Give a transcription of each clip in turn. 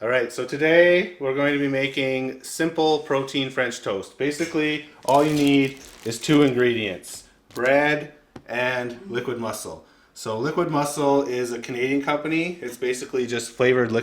Alright, so today we're going to be making simple protein French toast. Basically, all you need is two ingredients, bread and liquid muscle. So Liquid Muscle is a Canadian company. It's basically just flavored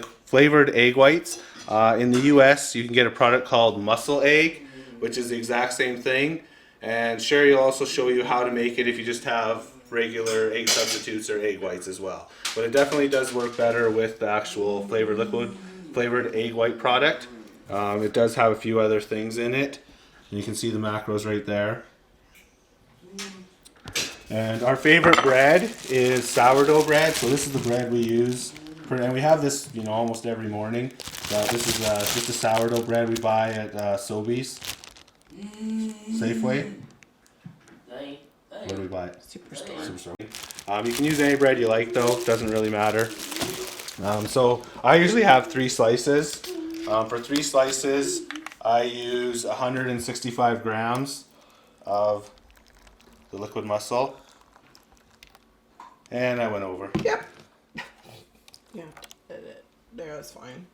egg whites. In the US, you can get a product called Muscle Egg, which is the exact same thing. And Sherry will also show you how to make it if you just have regular egg substitutes or egg whites as well. But it definitely does work better with the actual flavored egg white product. It does have a few other things in it. You can see the macros right there. And our favorite bread is sourdough bread. So this is the bread we use, and we have this, almost every morning. This is just a sourdough bread we buy at Sobeys, Safeway. Where do we buy it? Superstore. You can use any bread you like, though. Doesn't really matter. So I usually have 3 slices. For 3 slices, I use 165 grams of the Liquid Muscle. And I went over. Yep. Yeah, there was fine.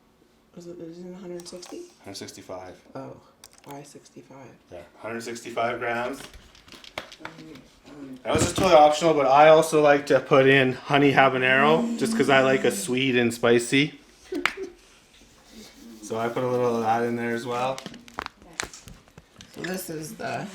Was it 160? 165. Oh, why 65? There, 165 grams. That was just totally optional, but I also like to put in honey habanero just because I like a sweet and spicy. So I put a little of that in there as well. So this is the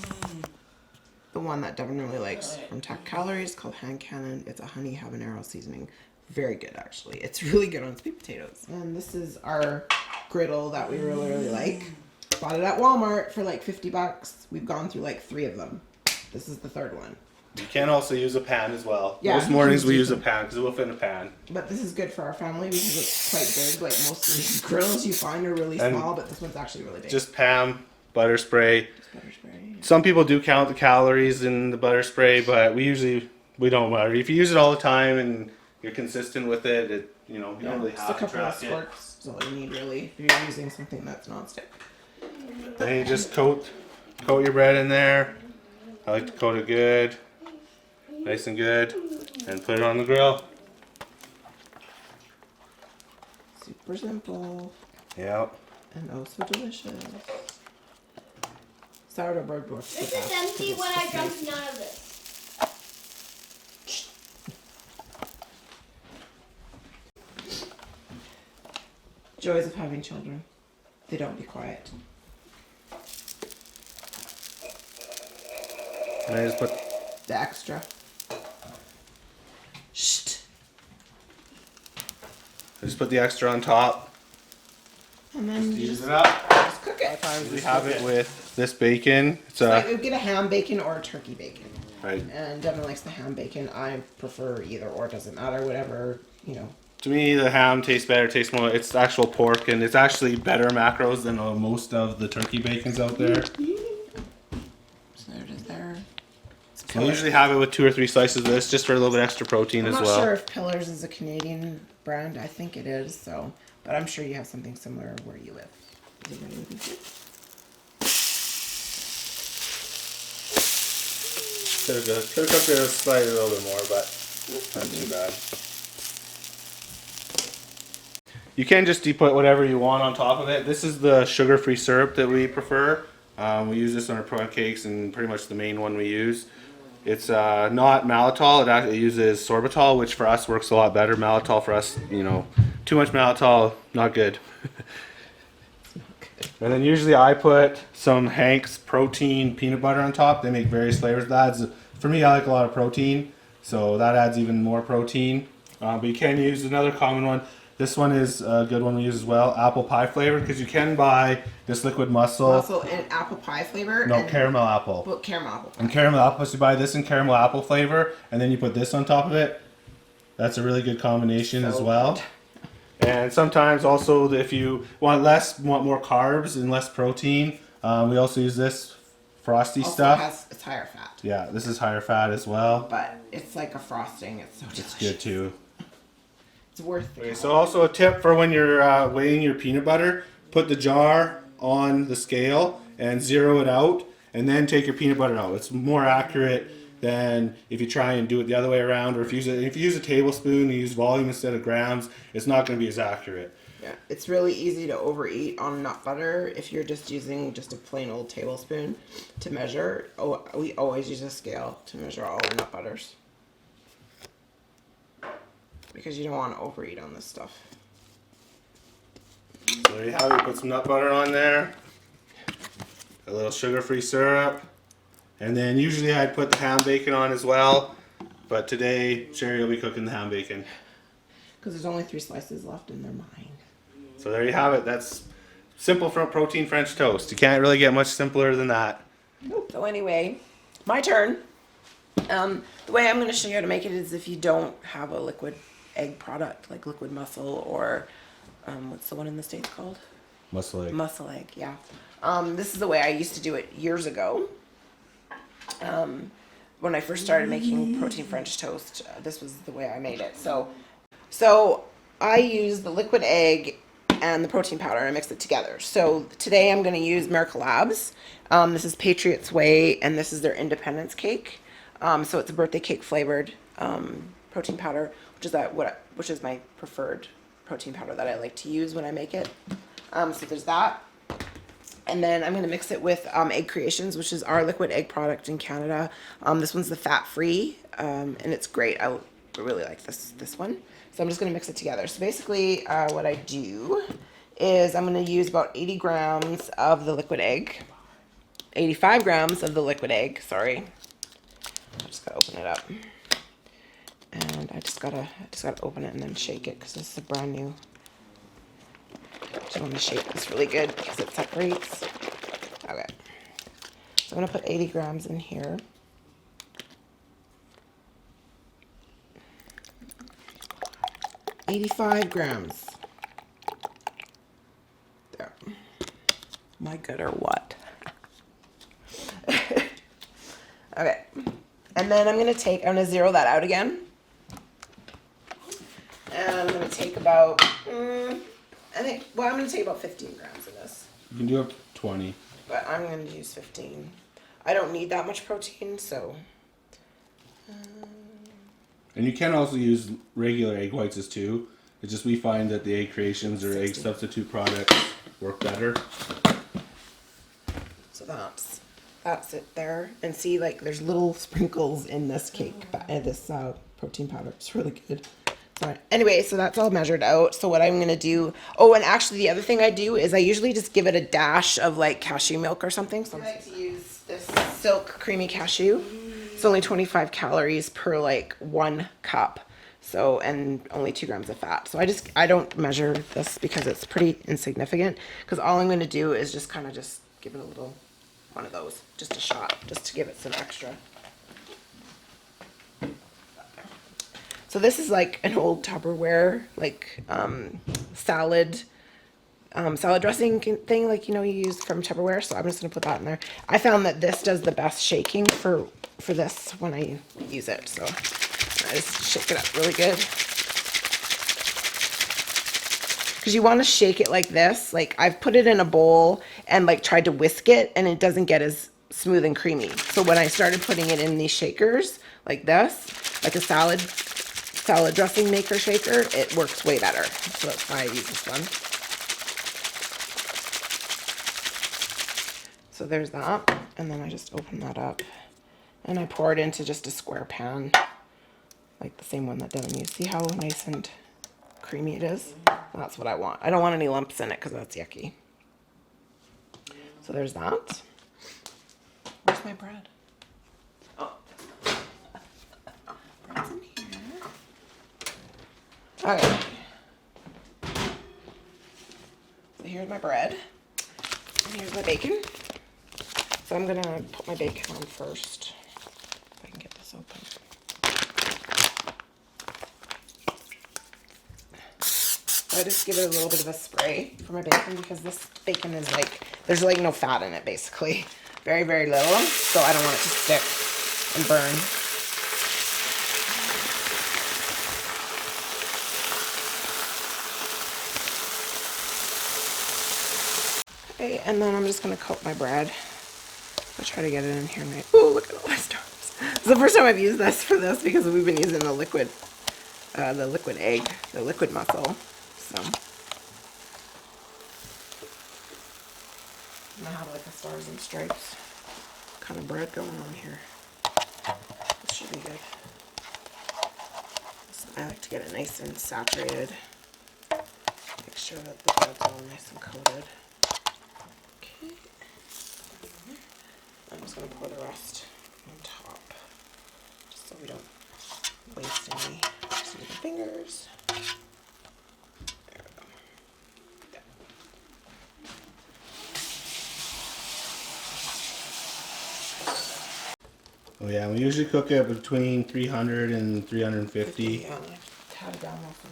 one that Devin really likes from Tech Calories, called Hand Cannon. It's a honey habanero seasoning. Very good, actually. It's really good on sweet potatoes. And this is our griddle that we really, really like. Bought it at Walmart for like $50. We've gone through like 3 of them. This is the 3rd one. You can also use a pan as well. Yeah, Most mornings we use a pan because it will fit in a pan. But this is good for our family because it's quite big. Like most of these grills you find are really small, but this one's actually really big. Just pan, butter spray. Just butter spray. Some people do count the calories in the butter spray, but we don't matter. If you use it all the time and you're consistent with it, you don't really Just a have to couple of track it. squirts is all you need really if you're using something that's non-stick. Then you just coat your bread in there. I like to coat it good, nice and good, and put it on the grill. Super simple Yep. and oh so delicious. Sourdough bread works the This best is empty 'cause when it's I just drank nice. none of this. Joys of having children. They don't be quiet. And I just put The extra. Shh. the extra on top. And then you Use just, it up. just cook it. We have it with this bacon. It's Like we get a ham bacon or a turkey bacon. right. And Devin likes the ham bacon. I prefer either or. It doesn't matter. Whatever, To me, the ham tastes better. Tastes more. It's actual pork, and it's actually better macros than most of the turkey bacons out there. So there it is there. So I usually have it with 2 or 3 slices of this, just for a little bit extra protein I'm as not well. sure if Pillars is a Canadian brand. I think it is, but I'm sure you have something similar where you live. Is it ready with me too? Could have cooked it slightly a little bit more, but not too bad. You can just put whatever you want on top of it. This is the sugar-free syrup that we prefer. We use this on our pancakes and pretty much the main one we use. It's not malitol. It uses sorbitol, which for us works a lot better. Malitol for us, too much malitol, not good. And then usually I put some Hank's protein peanut butter on top. They make various flavors. For me, I like a lot of protein, so that adds even more protein. But you can use another common one. This one is a good one we use as well, apple pie flavored, because you can buy this Liquid Muscle. Also in apple pie flavor. No, and, caramel apple. Well, caramel apple pie. And caramel apple, so you buy this in caramel apple flavor, and then you put this on top of it. That's a really good combination as well. Good. And sometimes also, if you want more carbs and less protein, we also use this frosty Also stuff. it's higher fat, Yeah, this is higher fat as well. but it's like a frosting. It's so delicious. It's good too. It's worth the Okay, calories. so also a tip for when you're weighing your peanut butter, put the jar on the scale and zero it out, and then take your peanut butter out. It's more accurate than if you try and do it the other way around, or if you use a tablespoon and use volume instead of grams, it's not going to be as accurate. Yeah, it's really easy to overeat on nut butter if you're just using just a plain old tablespoon to measure. Oh, we always use a scale to measure all our nut butters because you don't want to overeat on this stuff. So there you have it. Put some nut butter on there, a little sugar-free syrup, and then usually I'd put the ham bacon on as well. But today Sherry will be cooking the ham bacon. Because there's only 3 slices left and they're mine. So there you have it. That's simple protein French toast. You can't really get much simpler than that. Nope. So anyway, my turn. The way I'm going to show you how to make it is if you don't have a liquid egg product like Liquid Muscle or what's the one in the States called? Muscle egg. Muscle egg, yeah. This is the way I used to do it years ago. When I first started making protein French toast, this was the way I made it. So I use the liquid egg and the protein powder and I mix it together. So today I'm going to use Miracle Labs. This is Patriots Way and this is their Independence Cake. So it's a birthday cake flavored protein powder, which is my preferred protein powder that I like to use when I make it. So there's that. And then I'm going to mix it with Egg Creations, which is our liquid egg product in Canada. This one's the fat-free, and it's great. I really like this one. So I'm just going to mix it together. So basically what I do is I'm going to use about 80 grams of the liquid egg. 85 grams of the liquid egg, sorry. I just got to open it up. And I just gotta open it and then shake it because this is a brand new. Just want to shake this really good because it separates. Okay. So I'm gonna put 80 grams in here. $85 grams. There. Am I good or what? Okay. And then I'm gonna zero that out again. And I'm gonna take about, I'm gonna take about 15 grams of this. You can do up to 20. But I'm gonna use 15. I don't need that much protein, so. And you can also use regular egg whites as too. It's just we find that the Egg Creations or egg substitute products work better. So that's it there. And see, like, there's little sprinkles in this cake, this protein powder. It's really good. Sorry. Anyway, so that's all measured out. So what I'm going to do, and actually the other thing I do is I usually just give it a dash of like cashew milk or something. So I like to use this Silk Creamy Cashew. It's only 25 calories per like 1 cup. So, and only 2 grams of fat. So I don't measure this because it's pretty insignificant. Because all I'm going to do is just kind of just give it a little, one of those, just a shot, just to give it some extra. So this is like an old Tupperware, like salad dressing thing, like, you use from Tupperware. So I'm just gonna put that in there. I found that this does the best shaking for this when I use it. So I just shake it up really good. Because you want to shake it like this. Like I've put it in a bowl and like tried to whisk it and it doesn't get as smooth and creamy. So when I started putting it in these shakers like this, like a salad dressing maker shaker, it works way better. So that's why I use this one. So there's that. And then I just open that up and I pour it into just a square pan, like the same one that Devin used. See how nice and creamy it is? That's what I want. I don't want any lumps in it because that's yucky. So there's that. Where's my bread? Oh. Bread's in here. Okay. So here's my bread. And here's my bacon. So I'm going to put my bacon on first. If I can get this open. So I just give it a little bit of a spray for my bacon because this bacon is like, there's like no fat in it basically. Very, very little. So I don't want it to stick and burn. Okay, and then I'm just going to coat my bread. I'll try to get it in here. Oh, look at all my stars. It's the first time I've used this for this because we've been using the liquid egg, the Liquid Muscle. So gonna have like a stars and stripes kind of bread going on here. This should be good. So I like to get it nice and saturated. Make sure that the bread's all nice and coated. Okay. I'm just gonna pour the rest on top, just so we don't waste any fingers. There we go. Yeah. Oh yeah, we usually cook it between 300 and 350. Yeah, I had it down also.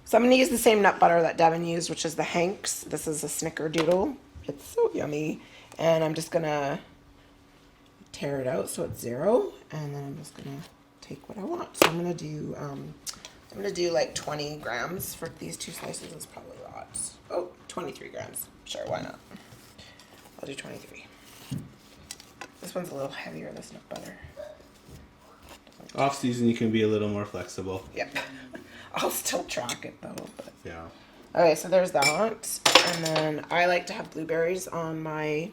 So I'm going to use the same nut butter that Devin used, which is the Hanks. This is a Snickerdoodle. It's so yummy. And I'm just going to tear it out so it's 0. And then I'm just going to take what I want. So I'm going to do like 20 grams for these 2 slices. It's probably a lot. Oh, 23 grams. Sure, why not? I'll do 23. This one's a little heavier, this nut butter. Off season, you can be a little more flexible. Yep. I'll still track it though. But. Yeah. Okay, so there's that. And then I like to have blueberries on my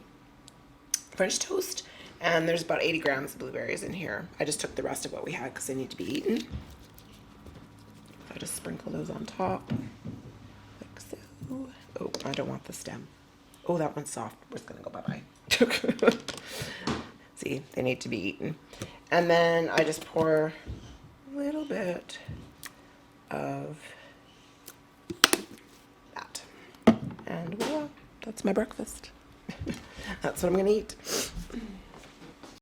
French toast. And there's about 80 grams of blueberries in here. I just took the rest of what we had because they need to be eaten. I just sprinkle those on top. Like so. Oh, I don't want the stem. Oh, that one's soft. We're just going to go bye-bye. See, they need to be eaten. And then I just pour a little bit of that. And voila, that's my breakfast. That's what I'm going to eat.